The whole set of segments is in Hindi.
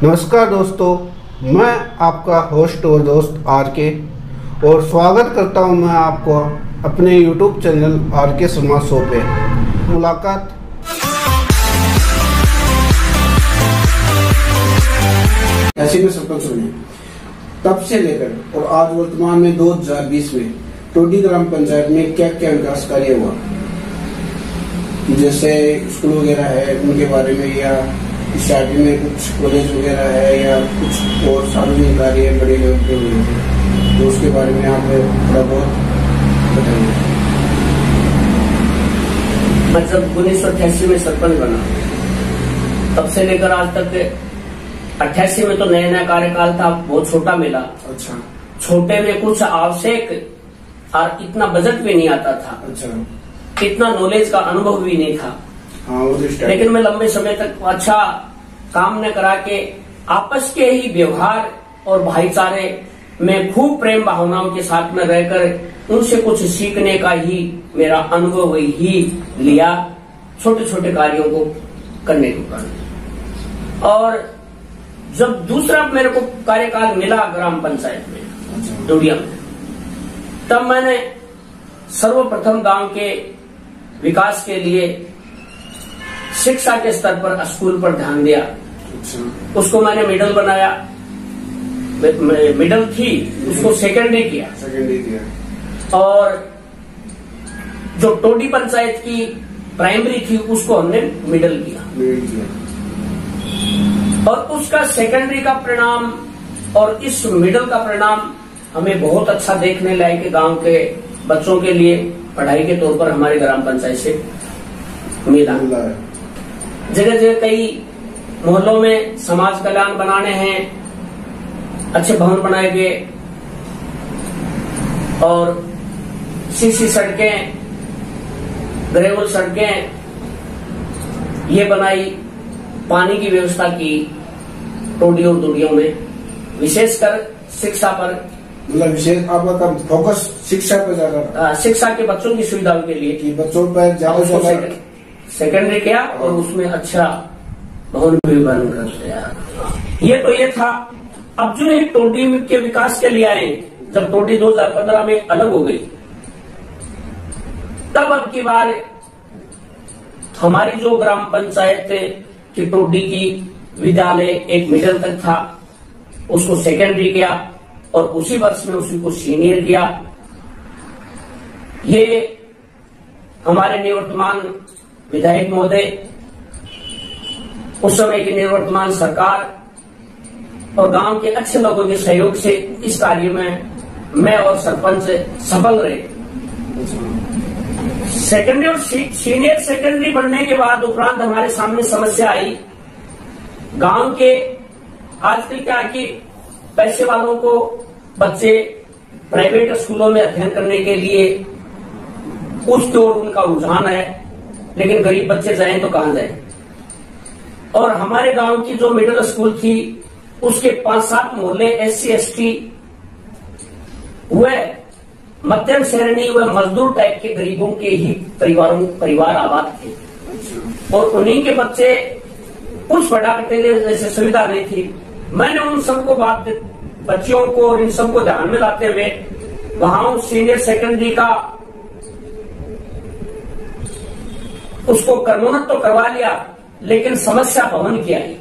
नमस्कार दोस्तों, मैं आपका होस्ट और दोस्त आर के और स्वागत करता हूं मैं आपको अपने YouTube चैनल आर के शर्मा शो पे। मुलाकात ऐसी में सरपंच बने तब से लेकर और आज वर्तमान में 2020 में टोडी ग्राम पंचायत में क्या क्या विकास कार्य हुआ, जैसे स्कूल वगैरह है उनके बारे में, या शादी में कुछ कॉलेज वगैरह है, या कुछ और सार्वजनिक कार्य बड़े हुए थे, तो उसके बारे में आप थोड़ा बहुत बताइए। मैं जब 1988 में सरपंच बना तब से लेकर आज तक 88 में तो नया नया कार्यकाल था, बहुत छोटा मिला। अच्छा। छोटे में कुछ आवश्यक और इतना बजट भी नहीं आता था। अच्छा। इतना नॉलेज का अनुभव भी नहीं था। हाँ, लेकिन मैं लंबे समय तक अच्छा काम न करा के आपस के ही व्यवहार और भाईचारे में खूब प्रेम भावनाओं के साथ में रहकर उनसे कुछ सीखने का ही मेरा अनुभव ही लिया, छोटे छोटे कार्यों को करने के कारण। और जब दूसरा मेरे को कार्यकाल मिला ग्राम पंचायत में डोडिया में, तब मैंने सर्वप्रथम गांव के विकास के लिए शिक्षा के स्तर पर स्कूल पर ध्यान दिया। अच्छा। उसको मैंने मिडल बनाया, मिडल थी उसको सेकेंडरी किया। और जो टोडी पंचायत की प्राइमरी थी उसको हमने मिडल किया। और उसका सेकेंडरी का परिणाम और इस मिडल का परिणाम हमें बहुत अच्छा देखने लायक के गांव के बच्चों के लिए पढ़ाई के तौर पर हमारे ग्राम पंचायत से मिला। जगह जगह कई मोहल्लों में समाज कल्याण बनाने हैं, अच्छे भवन बनाए गए और सीसी सड़कें, ग्रेवल सड़कें ये बनाई, पानी की व्यवस्था की टोडी और डोडियों में, विशेषकर शिक्षा पर। मतलब विशेष आपका फोकस शिक्षा पर ज्यादा? शिक्षा के बच्चों की सुविधाओं के लिए कि बच्चों पर ज्यादा सेकेंडरी किया और उसमें अच्छा भवन भी बन कर। ये तो ये था। अब जो एक टोडी के विकास के लिए आए, जब टोडी 2015 में अलग हो गई, तब अब की बार हमारी जो ग्राम पंचायत की टोडी की विद्यालय एक मिडिल तक था, उसको सेकेंडरी किया और उसी वर्ष में उसी को सीनियर किया। ये हमारे निवर्तमान विधायक महोदय, उस समय की निवर्तमान सरकार और गांव के अच्छे लोगों के सहयोग से इस कार्य में मैं और सरपंच सफल रहे। सेकेंडरी और सीनियर सेकेंडरी बनने के बाद उपरांत हमारे सामने समस्या आई। गांव के आजकल क्या कि पैसे वालों को बच्चे प्राइवेट स्कूलों में अध्ययन करने के लिए उसकी ओर उनका रुझान है, लेकिन गरीब बच्चे जाएं तो कहां जाएं। और हमारे गांव की जो मिडिल स्कूल थी उसके 5-7 मोहल्ले SC ST व मध्यम श्रेणी व मजदूर टाइप के गरीबों के ही परिवार आबाद थे, और उन्हीं के बच्चे कुछ पढ़ा करते थे, जैसे सुविधा नहीं थी। मैंने उन सबको बच्चियों को और इन सबको ध्यान में लाते हुए वहां सीनियर सेकेंडरी का उसको कर्मोन्नत तो करवा लिया, लेकिन समस्या भवन की आई।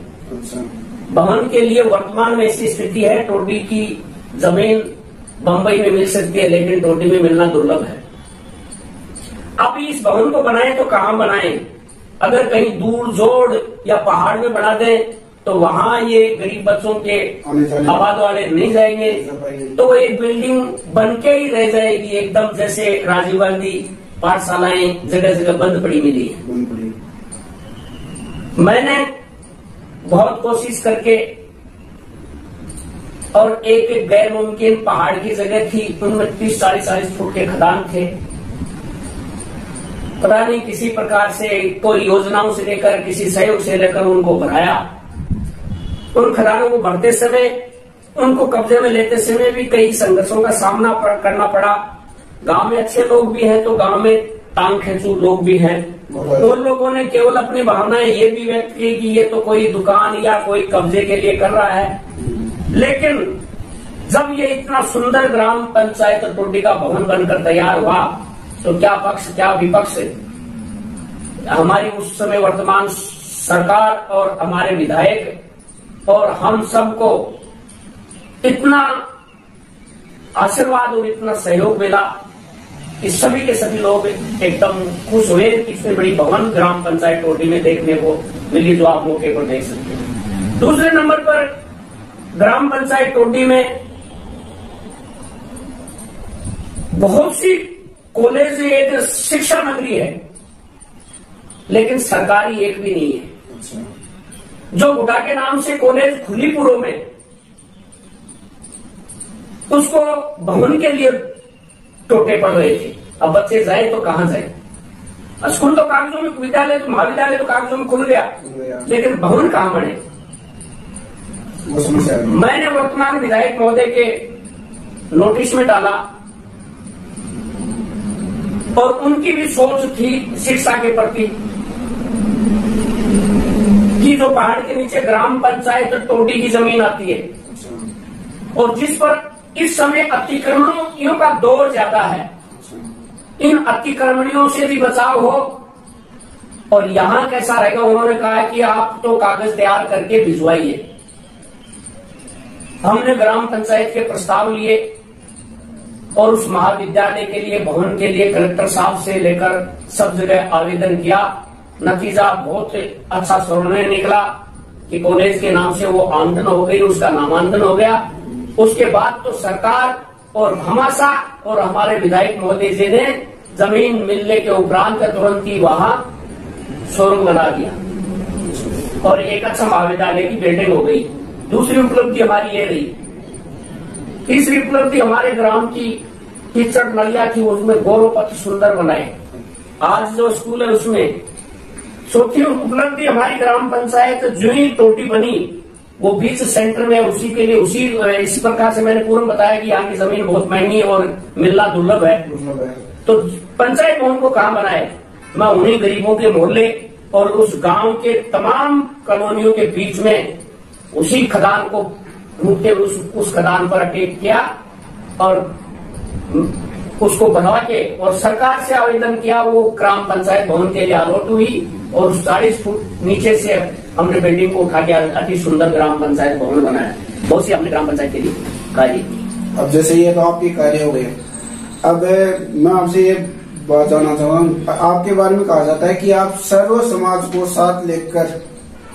भवन के लिए वर्तमान में ऐसी स्थिति है, टोडी की जमीन बंबई में मिल सकती है, लेकिन टोडी में मिलना दुर्लभ है। अब इस भवन को बनाएं तो कहां बनाएं? अगर कहीं दूर जोड़ या पहाड़ में बना दें तो वहां ये गरीब बच्चों के आबाद वाले नहीं जाएंगे, तो वो एक बिल्डिंग बन के ही रह जाएगी, एकदम जैसे राजीव गांधी पाठशालाएं जगह जगह बंद पड़ी मिली है। मैंने बहुत कोशिश करके, और एक गैर मुमकिन पहाड़ की जगह थी, उनमें 30-40 फुट के खदान थे। पता नहीं किसी प्रकार से कोई योजनाओं से लेकर किसी सहयोग से लेकर उनको भराया। उन खदानों को भरते समय, उनको कब्जे में लेते समय भी कई संघर्षों का सामना करना पड़ा। गांव में अच्छे लोग भी हैं तो गांव में टांग खींचू लोग भी हैं, उन लोगों ने केवल अपनी भावनाएं ये भी व्यक्त की कि ये तो कोई दुकान या कोई कब्जे के लिए कर रहा है। लेकिन जब ये इतना सुंदर ग्राम पंचायत टोडी का भवन बनकर तैयार हुआ तो क्या पक्ष क्या विपक्ष, हमारी उस समय वर्तमान सरकार और हमारे विधायक और हम सबको इतना आशीर्वाद और इतना सहयोग मिला कि सभी के सभी लोग एकदम खुश हुए कि इतनी बड़ी भवन ग्राम पंचायत टोडी में देखने को मिली, जो आप मौके पर देख सकते हैं। दूसरे नंबर पर ग्राम पंचायत टोडी में बहुत सी कॉलेज, एक शिक्षा नगरी है, लेकिन सरकारी एक भी नहीं है। जो गुडा के नाम से कॉलेज खुलीपुरों में, उसको भवन के लिए टोटे पड़ रहे थे। अब बच्चे जाए तो कहां जाए? स्कूल तो कागजों में, विद्यालय तो महाविद्यालय तो कागजों में खुल गया, लेकिन भवन कहां बने? मैंने वर्तमान विधायक महोदय के नोटिस में डाला और उनकी भी सोच थी शिक्षा के प्रति कि जो पहाड़ के नीचे ग्राम पंचायत टोडी की जमीन आती है और जिस पर इस समय अतिक्रमणियों का दौर ज्यादा है, इन अतिक्रमणियों से भी बचाव हो। और यहां कैसा रहेगा? उन्होंने कहा कि आप तो कागज तैयार करके भिजवाइए। हमने ग्राम पंचायत के प्रस्ताव लिए और उस महाविद्यालय के लिए, भवन के लिए कलेक्टर साहब से लेकर सब जगह आवेदन किया। नतीजा बहुत अच्छा निर्णय निकला कि कॉलेज के नाम से वो आमदन हो गई, उसका नामांकन हो गया। उसके बाद तो सरकार और घमासान और हमारे विधायक महोदय जी ने जमीन मिलने के उपरांत तुरंत ही वहां शोरूम बना दिया और एक अच्छा महाविद्यालय की बिल्डिंग हो गई। दूसरी उपलब्धि हमारी ये रही। तीसरी उपलब्धि हमारे ग्राम की कीचड़ नलिया थी, उसमें गौरवपथ सुंदर बनाए। आज जो स्कूल है उसमें। चौथी उपलब्धि हमारी ग्राम पंचायत जो ही टोटी बनी वो बीच सेंटर में, उसी के लिए इसी प्रकार से मैंने पूर्व बताया कि यहाँ की जमीन बहुत महंगी और मिलना दुर्लभ है। तो पंचायत भवन को कहाँ बनाए? मैं उन्हीं गरीबों के मोहल्ले और उस गांव के तमाम कॉलोनियों के बीच में उसी खदान को ढूंढते उस खदान पर अटैक किया और उसको बनवा के और सरकार से आवेदन किया। वो ग्राम पंचायत भवन के लिए अलॉट हुई और 40 फुट नीचे से हमने बिल्डिंग को उठा के अति सुंदर ग्राम पंचायत भवन बनाया। बहुत सी हमने ग्राम पंचायत के लिए कार्य की। अब जैसे ये तो आपके कार्य हो गए, अब मैं आपसे ये बात जानना चाहूंगा, आपके बारे में कहा जाता है कि आप सर्व समाज को साथ लेकर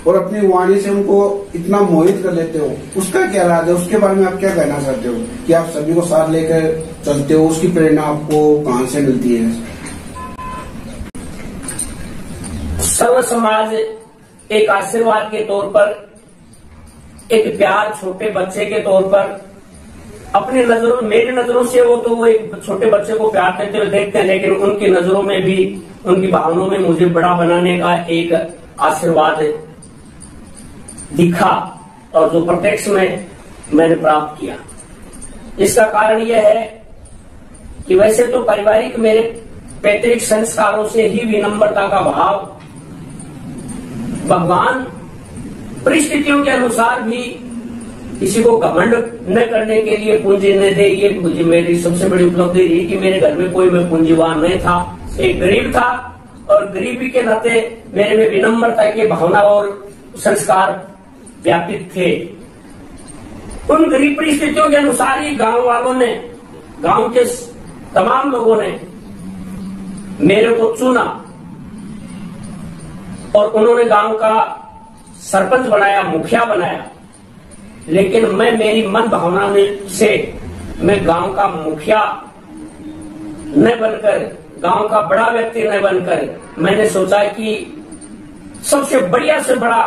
और अपनी वाणी से उनको इतना मोहित कर लेते हो, उसका क्या राज है? उसके बारे में आप क्या कहना चाहते हो कि आप सभी को साथ लेकर चलते हो? उसकी प्रेरणा आपको कहां से मिलती है? सर्व समाज एक आशीर्वाद के तौर पर, एक प्यार छोटे बच्चे के तौर पर, अपनी नजरों, मेरी नजरों से वो एक छोटे बच्चे को प्यार देते हुए देखते हैं, लेकिन उनकी नजरों में भी, उनकी भावनाओं में मुझे बड़ा बनाने का एक आशीर्वाद दिखा और जो प्रत्यक्ष में मैंने प्राप्त किया। इसका कारण यह है कि वैसे तो पारिवारिक मेरे पैतृक संस्कारों से ही विनम्रता का भाव, भगवान परिस्थितियों के अनुसार भी किसी को घमंड न करने के लिए पूंजी न दे, ये मुझे मेरी सबसे बड़ी उपलब्धि रही कि मेरे घर में कोई मैं पूंजीवान नहीं था, एक गरीब था और गरीबी के नाते मेरे में विनम्रता की भावना और संस्कार व्यापित थे। उन गरीब परिस्थितियों के अनुसार ही गांव वालों ने, गांव के तमाम लोगों ने मेरे को चुना और उन्होंने गांव का सरपंच बनाया, मुखिया बनाया। लेकिन मैं, मेरी मन भावना से मैं गांव का मुखिया न बनकर, गांव का बड़ा व्यक्ति न बनकर, मैंने सोचा कि सबसे बढ़िया से बड़ा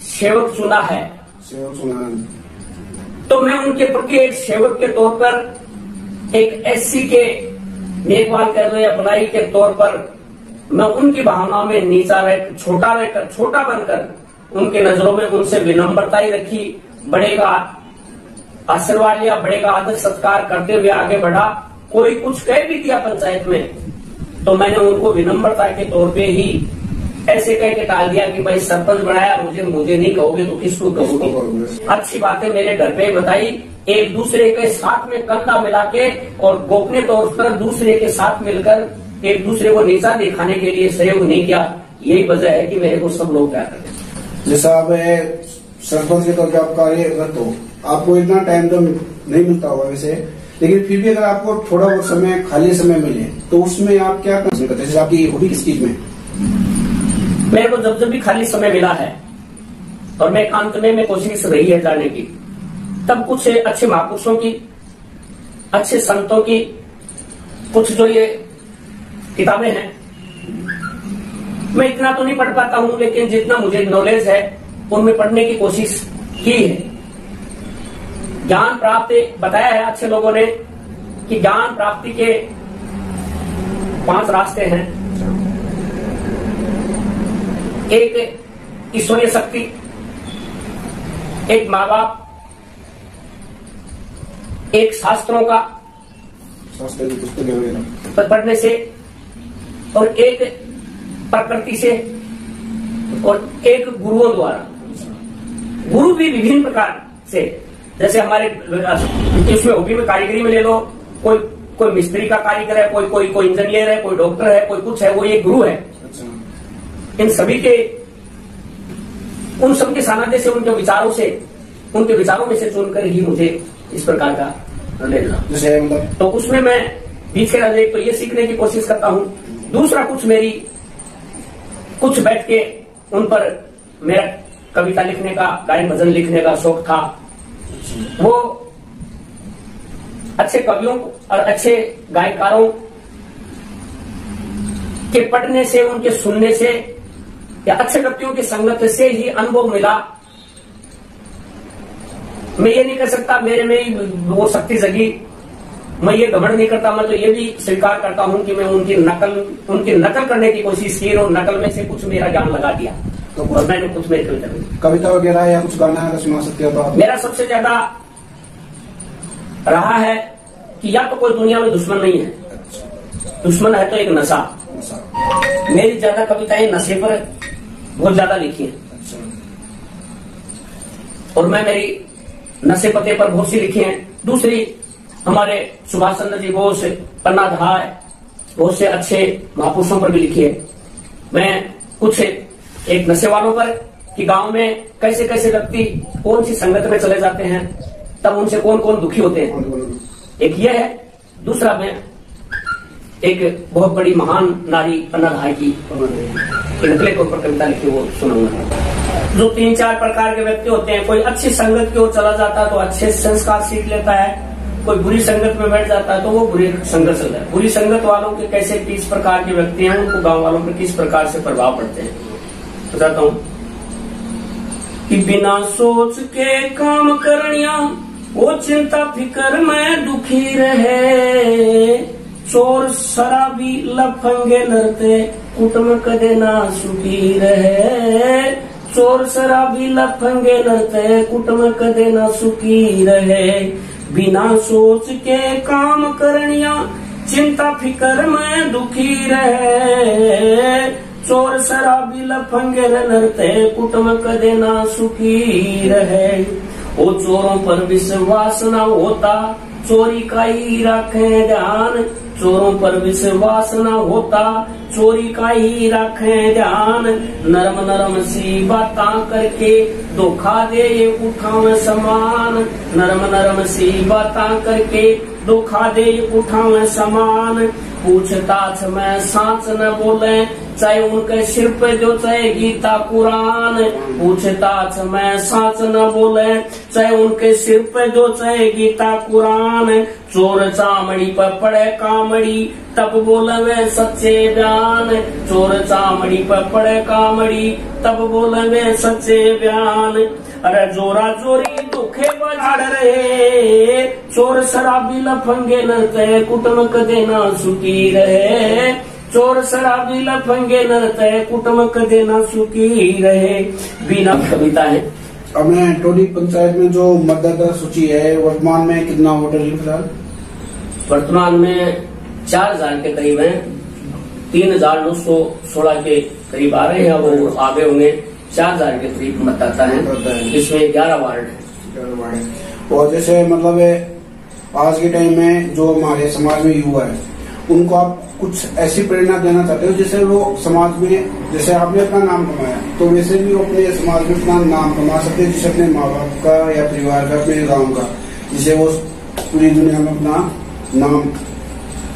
सेवक चुना है, तो मैं उनके प्रति एक सेवक के तौर पर, एक एससी के देखभाल कर रहे अपनाई के तौर पर मैं उनकी भावनाओं में नीचा रहकर, छोटा बनकर उनके नजरों में उनसे विनम्रता ही रखी। बड़े का आशीर्वाद लिया, बड़े का आदर सत्कार करते हुए आगे बढ़ा। कोई कुछ कह भी दिया पंचायत में तो मैंने उनको विनम्रता के तौर पे ही ऐसे कह के टाल दिया कि भाई सरपंच बनाया, मुझे नहीं कहोगे तो किसको कहोगे। अच्छी बातें मेरे घर पे बताई, एक दूसरे के साथ में कंधा मिला के और गोपनीय तौर पर दूसरे के साथ मिलकर एक दूसरे को नीचा दिखाने के लिए सहयोग नहीं किया। यही वजह है कि मेरे को सब लोग प्यार करते हैं। जैसा आप सरपंच के तौर पर आप कार्यरत हो, आपको इतना टाइम तो नहीं मिलता होगा वैसे, लेकिन फिर भी अगर आपको थोड़ा बहुत समय खाली समय मिले तो उसमें आप क्या कर सकते हैं? जैसे आपकी हॉबी किस चीज में? मेरे को जब भी खाली समय मिला है और मैं एकांत में कोशिश रही है जाने की, तब कुछ अच्छे महापुरुषों की, अच्छे संतों की कुछ जो ये किताबें हैं, मैं इतना तो नहीं पढ़ पाता हूं, लेकिन जितना मुझे नॉलेज है उनमें पढ़ने की कोशिश की है। ज्ञान प्राप्ति बताया है अच्छे लोगों ने कि ज्ञान प्राप्ति के 5 रास्ते हैं। एक ईश्वरीय शक्ति, एक माँ बाप, एक शास्त्रों का पढ़ने से, और एक प्रकृति से, और एक गुरुओं द्वारा। गुरु भी विभिन्न प्रकार से, जैसे हमारे उसमें हॉबी में कारीगरी में ले लो, कोई मिस्त्री का कारीगर है, कोई इंजीनियर है, कोई डॉक्टर है, कोई कुछ है, वो ये गुरु है। इन सभी के उन सबके सानिध्य से, उनके विचारों में से चुनकर ही मुझे इस प्रकार का लेना। तो उसमें मैं बीच के राजे तो ये सीखने की कोशिश करता हूँ। दूसरा कुछ बैठ के उन पर मेरा कविता लिखने का, गायन भजन लिखने का शौक था। वो अच्छे कवियों और अच्छे गायकारों के पढ़ने से, उनके सुनने से या अच्छे व्यक्तियों की संगत से ही अनुभव मिला। मैं ये नहीं कर सकता मेरे में ही वो शक्ति जगी, मैं ये घमंड नहीं करता। मैं तो ये भी स्वीकार करता हूं कि मैं उनकी नकल करने की कोशिश की और नकल में से कुछ मेरा ज्ञान लगा दिया। तो मैंने कुछ मेरी कविता वगैरह या कुछ गाना है सुना सकते हो तो आप? मेरा सबसे ज्यादा रहा है कि या तो कोई दुनिया में दुश्मन नहीं है, दुश्मन है तो एक नशा। मेरी ज्यादा कविताएं नशे पर बहुत ज्यादा लिखी है, और मैं मेरी नशे पते पर बहुत सी लिखी है। दूसरी हमारे सुभाष चंद्र जी, बोस, पन्ना धाय, बहुत से अच्छे महापुरुषों पर भी लिखी है। मैं कुछ एक नशे वालों पर कि गांव में कैसे कैसे व्यक्ति कौन सी संगत में चले जाते हैं, तब उनसे कौन कौन दुखी होते हैं, एक ये है। दूसरा मैं एक बहुत बड़ी महान नारी पन्ना धाय की नकले के ऊपर कविता लिखी, वो सुनाऊंगा। जो 3-4 प्रकार के व्यक्ति होते हैं, कोई अच्छी संगत की ओर चला जाता है तो अच्छे संस्कार सीख लेता है, कोई बुरी संगत में बैठ जाता है तो वो बुरी संगत से जाता है। बुरी संगत वालों के कैसे 30 प्रकार के व्यक्ति हैं, उनको गांव वालों पर किस प्रकार से प्रभाव पड़ते हैं बताता हूँ। कि बिना सोच के काम करनिया, वो चिंता फिकर में दुखी रहे। चोर शराबी लफंगे नरते, कुटुंब कदे ना सुखी रहे। चोर शराबी लफंगे नरते, कुटुंब कदे ना सुखी रहे। बिना सोच के काम करनिया, चिंता फिकर में दुखी रहे। चोर शराबी लफंगे नरते, कुटुंब कदे ना सुखी रहे। वो चोरों पर विश्वास न होता, चोरी का ही रखे ध्यान। चोरों पर विश्वास न होता, चोरी का ही रखे ध्यान। नरम नरम सी बातां करके धोखा दे ये उठावे समान। नरम नरम सी बातां करके धोखा दे ये उठावे समान। पूछताछ में सांच न बोले, चाहे उनके सिर पे जो चाहे गीता कुरान। पूछताछ में सांच न बोले, चाहे उनके सिर पे जो चाहे गीता कुरान। चोर चामड़ी पर पड़े कामड़ी, तब बोले वे सच्चे बयान। चोर चामड़ी पर पड़े कामड़ी, तब बोले वे सच्चे बयान। अरे जोरा जोरी दुखे बजाड़ रहे, चोर शराबी लफंगे नरते, कुटुंब कदे ना सुखी रहे। चोर शराबी लफंगे नरते, कुटुंब कदे ना सुखी रहे। बिना कविता है। हमने टोली पंचायत में जो मतदाता सूची है, वर्तमान में कितना वोटर है फिलहाल? वर्तमान में 4000 के करीब है। 3,916 के करीब आ रहे हैं और आगे होंगे 4,000 के करीब मतदाता हैं। इसमें 11 वार्ड है। और जैसे मतलब आज के टाइम में जो हमारे समाज में युवा है उनको आप कुछ ऐसी प्रेरणा देना चाहते हो जिससे वो समाज में, जैसे आपने अपना नाम कमाया तो वैसे भी वो अपने समाज में अपना नाम कमा सकते हैं, जिससे अपने माँ बाप का या परिवार का, अपने गाँव का, जिससे वो पूरी दुनिया में अपना नाम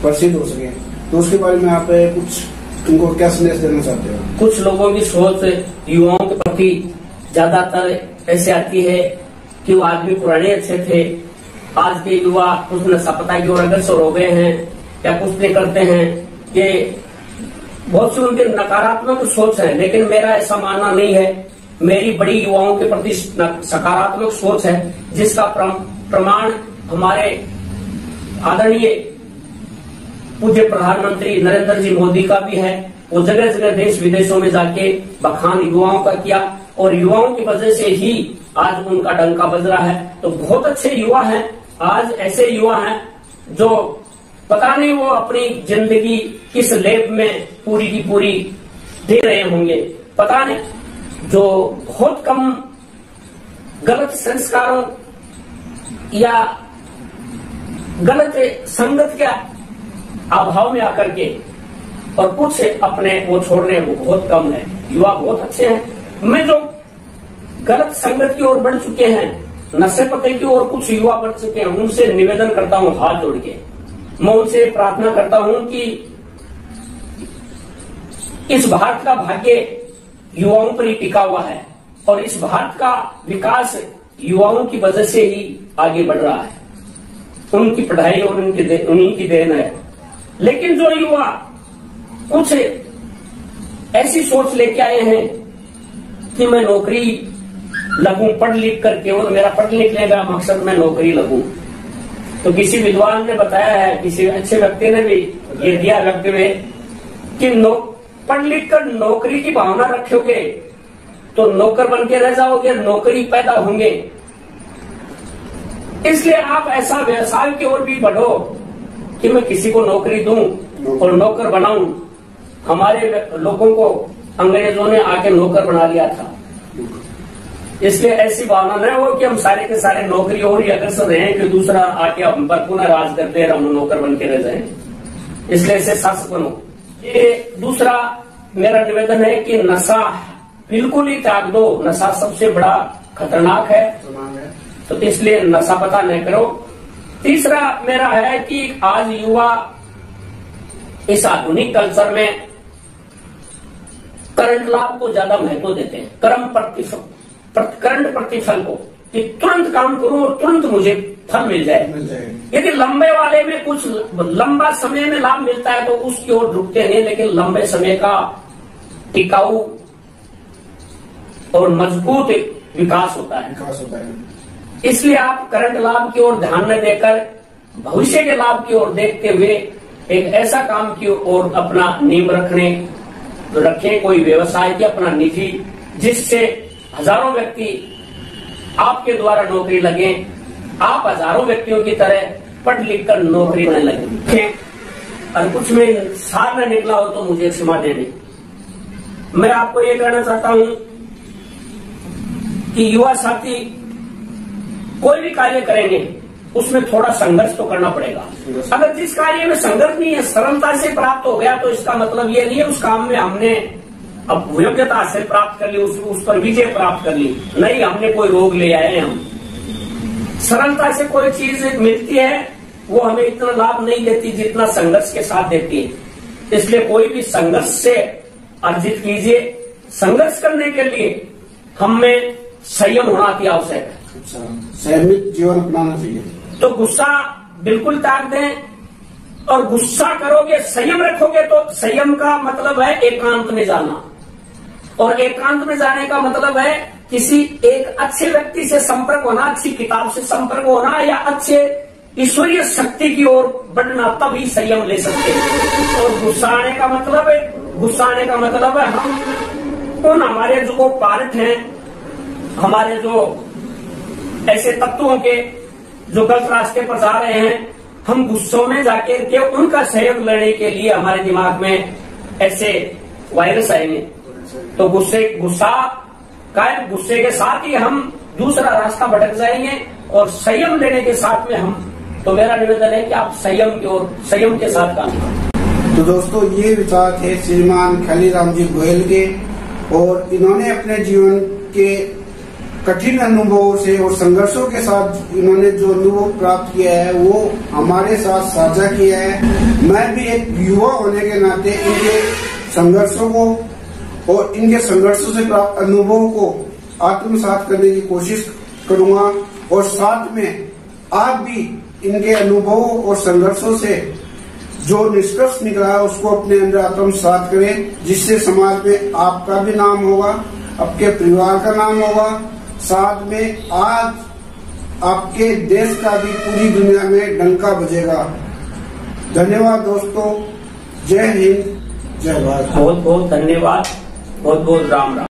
प्रसिद्ध हो सके। तो उसके बारे में आप कुछ उनको क्या संदेश देना चाहते हो? कुछ लोगों की सोच युवाओं के प्रति ज्यादातर ऐसे आती है कि वो आदमी पुराने अच्छे थे, आज के युवा कुछ नशा पता की ओर अग्रसर हो गए हैं या कुछ नहीं करते हैं, कि बहुत सी उनकी नकारात्मक सोच है। लेकिन मेरा ऐसा मानना नहीं है। मेरी बड़ी युवाओं के प्रति सकारात्मक सोच है, जिसका प्रमाण हमारे आदरणीय पूज्य प्रधानमंत्री नरेंद्र जी मोदी का भी है। वो जगह जगह देश विदेशों में जाके बखान युवाओं का किया और युवाओं की वजह से ही आज उनका डंका बज रहा है। तो बहुत अच्छे युवा हैं। आज ऐसे युवा हैं जो पता नहीं वो अपनी जिंदगी किस लेब में पूरी की पूरी दे रहे होंगे, पता नहीं, जो बहुत कम गलत संस्कारों या गलत संगत के अभाव में आकर के और कुछ अपने वो छोड़ रहे हैं, वो बहुत कम है। युवा बहुत अच्छे हैं। मैं जो गलत संगत की ओर बढ़ चुके हैं, नशे पते की ओर कुछ युवा बढ़ चुके हैं, उनसे निवेदन करता हूं हाथ जोड़ के, मैं उनसे प्रार्थना करता हूं कि इस भारत का भाग्य युवाओं पर ही टिका हुआ है और इस भारत का विकास युवाओं की वजह से ही आगे बढ़ रहा है। उनकी पढ़ाई और उन्हीं की देन है। लेकिन जो युवा कुछ ऐसी सोच लेके आए हैं कि मैं नौकरी लगूं पढ़ लिख करके, और मेरा पढ़ लिखने का मकसद मैं नौकरी लगूं, तो किसी विद्वान ने बताया है, किसी अच्छे व्यक्ति ने भी ये दिया लगते हुए कि पढ़ लिख कर नौकरी की भावना रखोगे तो नौकर बन के रह जाओगे, नौकरी पैदा होंगे। इसलिए आप ऐसा व्यवसाय की ओर भी बढ़ो कि मैं किसी को नौकरी दूं और नौकर बनाऊं। हमारे लोगों को अंग्रेजों ने आके नौकर बना लिया था। इसलिए ऐसी भावना न हो कि हम सारे के सारे नौकरी और ही अग्रसर रहे कि दूसरा आके हम पर पुनः राज करते हम नौकर बन के रह जाए। इसलिए ऐसे शासक बनो। ये दूसरा मेरा निवेदन है कि नशा बिल्कुल ही त्याग दो। नशा सबसे बड़ा खतरनाक है, तो इसलिए नशा पता नहीं करो। तीसरा मेरा है कि आज युवा इस आधुनिक कल्चर में करंट लाभ को ज्यादा महत्व देते हैं, करंट प्रतिफल को, कि तुरंत काम करूं और तुरंत मुझे फल मिल जाए। यदि लंबे वाले में कुछ लंबा समय में लाभ मिलता है तो उसकी ओर रुकते नहीं, लेकिन लंबे समय का टिकाऊ और मजबूत विकास होता है। इसलिए आप करंट लाभ की ओर ध्यान न देकर भविष्य के लाभ की ओर देखते हुए एक ऐसा काम की ओर अपना नींव रखें, कोई व्यवसाय की अपना निधि, जिससे हजारों व्यक्ति आपके द्वारा नौकरी लगे, आप हजारों व्यक्तियों की तरह पढ़ लिख कर नौकरी न लगे। और कुछ में सार न निकला हो तो मुझे क्षमा देनी। मैं आपको ये कहना चाहता हूं कि युवा साथी कोई भी कार्य करेंगे उसमें थोड़ा संघर्ष तो करना पड़ेगा। अगर जिस कार्य में संघर्ष नहीं है, सरलता से प्राप्त हो गया, तो इसका मतलब ये नहीं है उस काम में हमने अब योग्यता हासिल प्राप्त कर ली, उस पर विजय प्राप्त कर ली। नहीं, हमने कोई रोग ले आए। हम सरलता से कोई चीज मिलती है वो हमें इतना लाभ नहीं देती जितना संघर्ष के साथ देती है। इसलिए कोई भी संघर्ष से अर्जित कीजिए। संघर्ष करने के लिए हमें संयम होना अति आवश्यक है। संयमित जीवन अपनाना चाहिए। तो गुस्सा बिल्कुल त्याग दें, और गुस्सा करोगे, संयम रखोगे, तो संयम का मतलब है एकांत में जाना, और एकांत में जाने का मतलब है किसी एक अच्छे व्यक्ति से संपर्क होना, अच्छी किताब से संपर्क होना, या अच्छे ईश्वरीय शक्ति की ओर बढ़ना, तभी संयम ले सकते हैं। और गुस्सा आने का मतलब है हम उन हमारे जो पार्ट हैं, हमारे जो ऐसे तत्वों के जो गलत रास्ते पर जा रहे हैं, हम गुस्सों में जाकर के उनका सहयोग लेने के लिए हमारे दिमाग में ऐसे वायरस आएंगे। तो गुस्से के साथ ही हम दूसरा रास्ता भटक जाएंगे और संयम लेने के साथ में हम, तो मेरा निवेदन है कि आप संयम के साथ काम करें। तो दोस्तों, ये विचार थे श्रीमान खलीराम जी गोयल के, और इन्होंने अपने जीवन के कठिन अनुभवों से और संघर्षों के साथ इन्होंने जो अनुभव प्राप्त किया है वो हमारे साथ साझा किया है। मैं भी एक युवा होने के नाते इनके संघर्षों को और इनके संघर्षों से प्राप्त अनुभवों को आत्मसात करने की कोशिश करूंगा, और साथ में आप भी इनके अनुभवों और संघर्षों से जो निष्कर्ष निकला है उसको अपने अंदर आत्मसात करें, जिससे समाज में आपका भी नाम होगा, आपके परिवार का नाम होगा, साथ में आज आपके देश का भी पूरी दुनिया में डंका बजेगा। धन्यवाद दोस्तों, जय हिंद, जय भारत। बहुत बहुत धन्यवाद, बहुत बहुत राम राम।